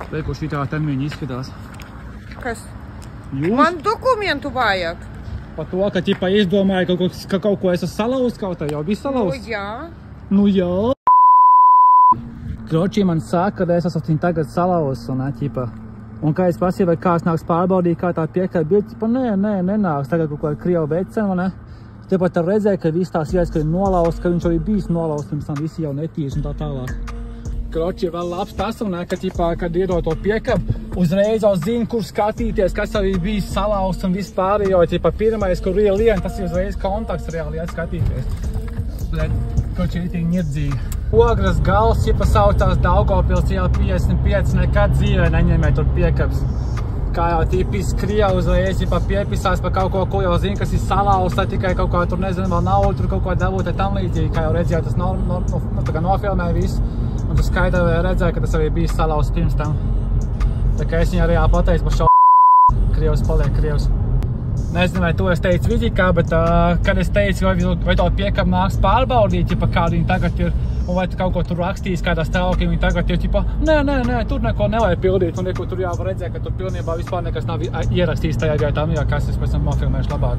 Lieko šitā termiņa izskatās. Kas? Jūs? Man dokumentu vajag. Par to, ka ķipa izdomāja, ka kaut ko esat salauzts, kaut tā jau bija salauzts? Nu jā. Nu jā. Kroči man saka, ka es esmu viņu tagad salauzts un ķipa. Un kā es prasīju, vai kāds nāks pārbaudīt, kā tā piekāja, ķipa, nenāks. Tagad kaut kāda Krievu vecena, ne? Tepat tā redzēja, ka viss tās vietas, ka ir nolausts, ka viņš arī bijis nolausts, pirms tam visi jau netīši un tā tālāk. Kroči, vēl labs tas, un ka, ķipā, kad iedod to piekabu, uzreiz jau zina, kur skatīties, kas arī bijis salausts un viss pārējo. Ķipā, pirmais, kur ir liena, tas ir uzreiz kontakts reāli skatīties. Bet, kroči, ir tīgi nirdzīgi. Ogras gals, ķipā, saucās Daugavpils iela 55, nekad dzīvē neņemē tur piekabas. Kā jau tipiski Krievi uzreiz piepisās par kaut ko jau zina, kas ir salauzts, tikai kaut kā tur, nezinu, vēl naudu, tur kaut ko dabūt, tam līdzīgi. Kā jau redzēju, tas nofilmēja visu. Un tu skaidri redzēja, ka tas arī bija salauzts pirms tam. Tā kā es viņai arī pateicu par šo Krievs paliek Krievs. Nezinu, vai to es teicu vidikā, bet kad es teicu, vai to piekabu nāks pārbaudīt, kādu viņi tagad ir, un vai tu kaut ko tur rakstīs, kādā stāvoklī viņi tagad ir, nē, tur neko nevajag pildīt, un neko tur jau var redzēt, ka tur pilnībā vispār nekas nav ierakstīs tajā vietā, kas es pēc tam nofilmēšu labāk.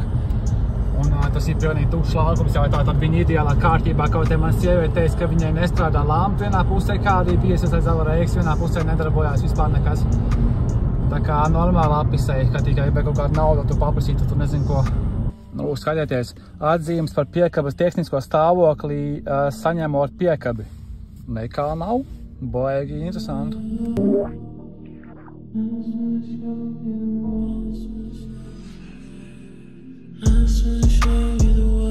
Un tas ir pilnīgi tukšs laukums, jau tā tad viņa ideālā kārtībā, kaut te man sieviete teica, ka viņai nestrādā lampa vienā pusē, kā arī bijusi aiz zela reiks, vienā pusē nedarbojās vispār nekas. Tā kā normāli apisēja, ka tikai gribēja kaut kādu naudu, tu paprasītu, tu nezinu ko. Nu, skatieties, atzīmes par piekabas tehnisko stāvokli saņemot piekabi. Nekā nav, baigi interesanti. I show you the world.